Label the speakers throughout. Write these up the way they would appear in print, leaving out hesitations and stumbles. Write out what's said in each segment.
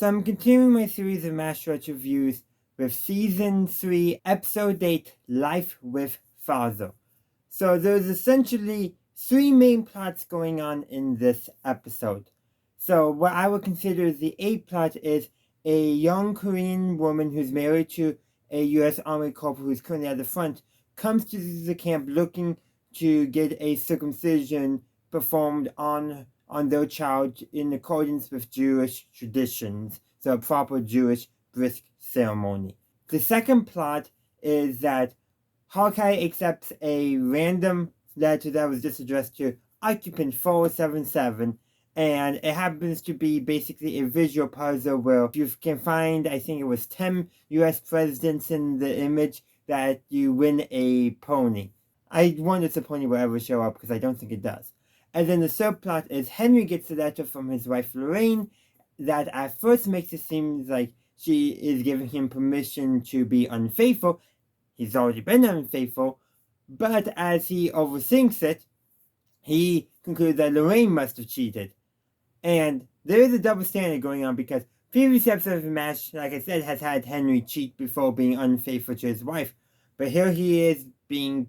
Speaker 1: So I'm continuing my series of MASH reviews with Season 3, Episode 8, Life with Father. So there's essentially three main plots going on in this episode. So what I would consider the A plot is a young Korean woman who's married to a U.S. Army corporal who's currently at the front comes to the camp looking to get a circumcision performed on their child in accordance with Jewish traditions, so a proper Jewish bris ceremony. The second plot is that Hawkeye accepts a random letter that was just addressed to Occupant 477, and it happens to be basically a visual puzzle where you can find, I think it was 10 US presidents in the image, that you win a pony. I wonder if the pony will ever show up because I don't think it does. And then the third plot is Henry gets a letter from his wife Lorraine that at first makes it seem like she is giving him permission to be unfaithful. He's already been unfaithful, but as he overthinks it, he concludes that Lorraine must have cheated. And there is a double standard going on because previous episodes of MASH, like I said, has had Henry cheat before being unfaithful to his wife. But here he is being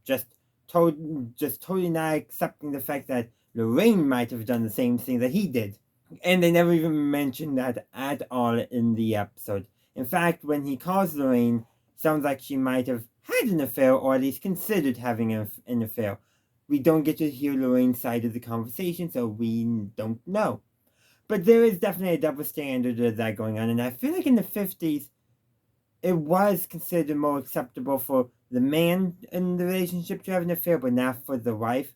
Speaker 1: just totally not accepting the fact that Lorraine might have done the same thing that he did. And they never even mentioned that at all in the episode. In fact, when he calls Lorraine, sounds like she might have had an affair or at least considered having an affair. We don't get to hear Lorraine's side of the conversation, so we don't know. But there is definitely a double standard of that going on, and I feel like in the 50s, it was considered more acceptable for the man in the relationship to have an affair, but not for the wife.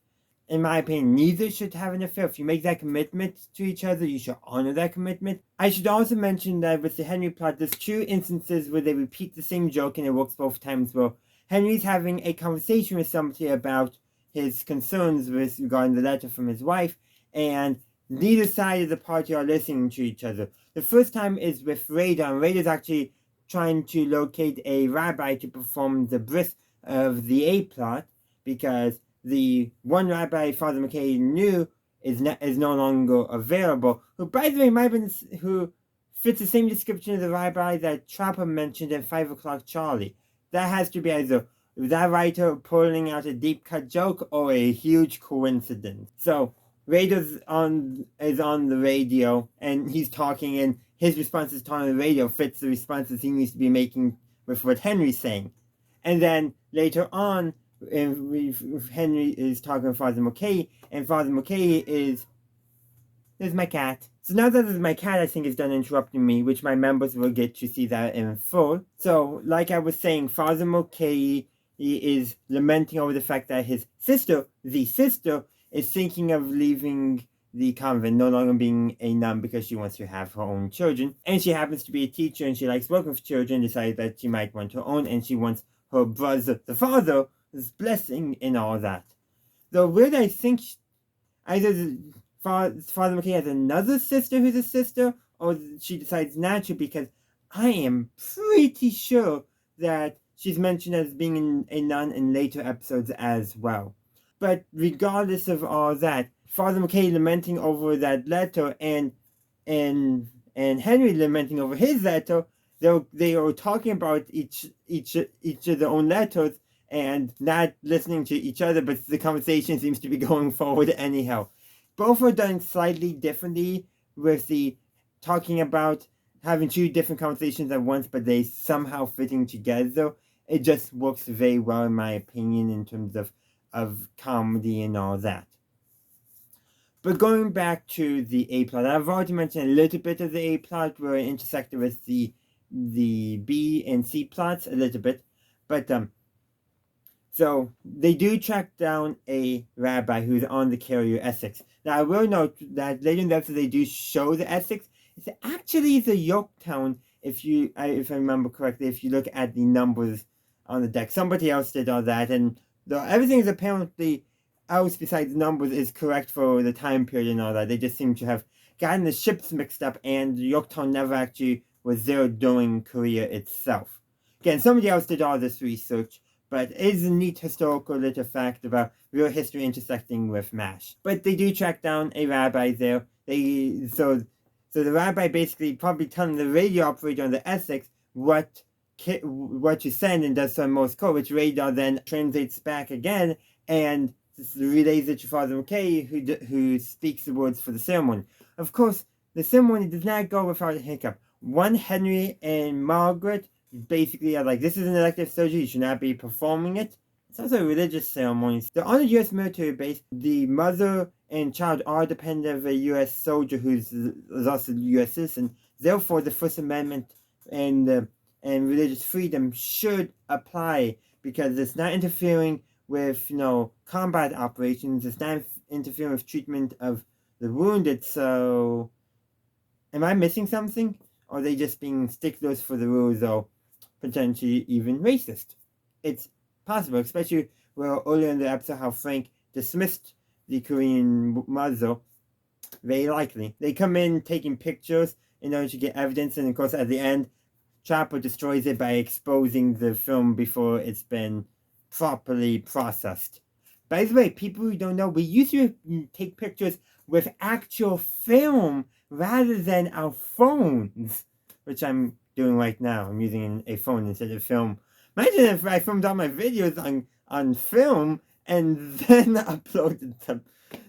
Speaker 1: In my opinion, neither should have an affair. If you make that commitment to each other, you should honor that commitment. I should also mention that with the Henry plot, there's two instances where they repeat the same joke and it works both times, where Henry's having a conversation with somebody about his concerns with regarding the letter from his wife, and neither side of the party are listening to each other. The first time is with Radar, and Radar's actually trying to locate a rabbi to perform the bris of the A plot, because the one rabbi Father McKay knew is no longer available, who, by the way, might have been, who fits the same description of the rabbi that Trapper mentioned in 5 O'Clock Charlie. That has to be either that writer pulling out a deep-cut joke or a huge coincidence. So Radar's is on the radio, and he's talking, and his responses to on the radio fits the responses he needs to be making with what Henry's saying. And then later on, Henry is talking with Father McKay, and Father McKay is... There's my cat. So now that there's my cat, I think, is done interrupting me, which my members will get to see that in full. So, like I was saying, Father McKay is lamenting over the fact that his sister, is thinking of leaving the convent, no longer being a nun because she wants to have her own children. And she happens to be a teacher and she likes working with children, decided that she might want her own, and she wants her brother, the father's blessing in all that. Though weird, I think either Father McKay has another sister who's a sister, or she decides not to, because I am pretty sure that she's mentioned as being a nun in later episodes as well. But regardless of all that, Father McKay lamenting over that letter and Henry lamenting over his letter, they are talking about each of their own letters and not listening to each other, but the conversation seems to be going forward anyhow. Both are done slightly differently, with the talking about having two different conversations at once, but they somehow fitting together. It just works very well, in my opinion, in terms of comedy and all that. But going back to the A plot, I've already mentioned a little bit of the A plot where it intersected with the B and C plots a little bit. But so they do track down a rabbi who's on the carrier Essex. Now I will note that later in the episode they do show the Essex. It's actually the Yorktown, if I remember correctly, if you look at the numbers on the deck. Somebody else did all that, and everything is apparently else besides numbers is correct for the time period and all that. They just seem to have gotten the ships mixed up, and Yorktown never actually was there during Korea itself. Again, somebody else did all this research, but it is a neat historical little fact about real history intersecting with MASH. But they do track down a rabbi there. So So the rabbi basically probably telling the radio operator on the Essex what to send and does some Morse code, which radar then translates back again and relays it to Father McKay, who speaks the words for the ceremony. Of course, the ceremony does not go without a hiccup. One, Henry and Margaret basically are like, this is an elective surgery, you should not be performing it. It's also a religious ceremony. So on a U.S. military base, the mother and child are dependent of a U.S. soldier who's also a U.S. citizen. Therefore, the First Amendment and religious freedom should apply because it's not interfering with, combat operations. It's not interfering with treatment of the wounded. So, am I missing something? Or are they just being sticklers for the rules or potentially even racist? It's possible, especially earlier in the episode how Frank dismissed the Korean mother. Very likely. They come in taking pictures in order to get evidence, and of course at the end, Chopper destroys it by exposing the film before it's been properly processed. By the way, people who don't know, we used to take pictures with actual film rather than our phones, which I'm doing right now. I'm using a phone instead of film. Imagine if I filmed all my videos on film and then uploaded them.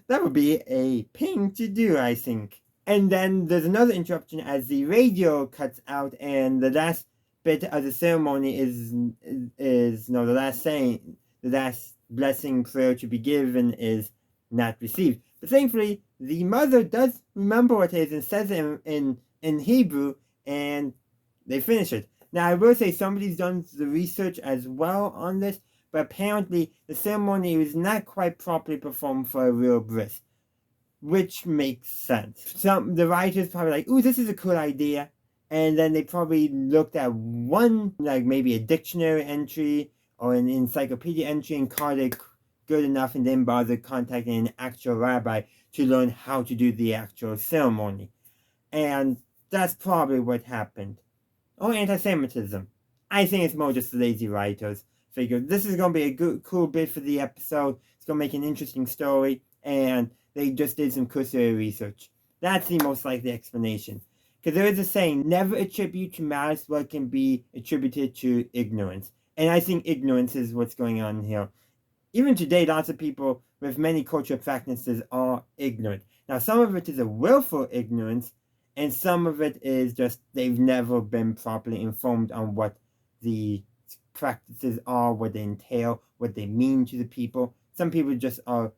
Speaker 1: That would be a pain to do, I think. And then there's another interruption as the radio cuts out and the last bit of the ceremony is the last saying, the last blessing prayer to be given is not received. But thankfully, the mother does remember what it is and says it in Hebrew, and they finish it. Now, I will say somebody's done the research as well on this, but apparently the ceremony was not quite properly performed for a real bris, which makes sense. The writers probably like, ooh, this is a cool idea, and then they probably looked at one, like maybe a dictionary entry or an encyclopedia entry and called it good enough and then bothered contacting an actual rabbi to learn how to do the actual ceremony. And that's probably what happened. Or anti-Semitism. I think it's more just the lazy writers figured this is going to be a good, cool bit for the episode. It's going to make an interesting story, and they just did some cursory research. That's the most likely explanation. Because there is a saying, never attribute to malice what can be attributed to ignorance. And I think ignorance is what's going on here. Even today, lots of people with many cultural practices are ignorant. Now, some of it is a willful ignorance, and some of it is just they've never been properly informed on what the practices are, what they entail, what they mean to the people. Some people just are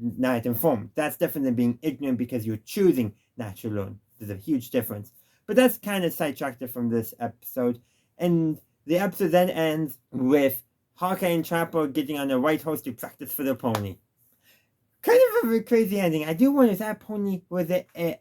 Speaker 1: not informed. That's different than being ignorant because you're choosing not to learn. There's a huge difference. But that's kind of sidetracked from this episode. And the episode then ends with Hawkeye and Chopper getting on a white horse to practice for the pony. Kind of a crazy ending. I do wonder if that pony will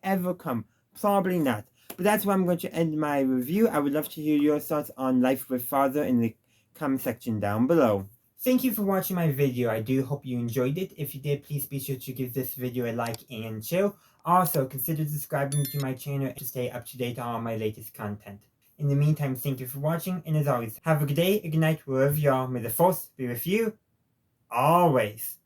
Speaker 1: ever come. Probably not. But that's where I'm going to end my review. I would love to hear your thoughts on Life with Father in the comment section down below. Thank you for watching my video. I do hope you enjoyed it. If you did, please be sure to give this video a like and share. Also, consider subscribing to my channel to stay up to date on all my latest content. In the meantime, thank you for watching, and as always, have a good day, a good night, wherever you are. May the Force be with you, always.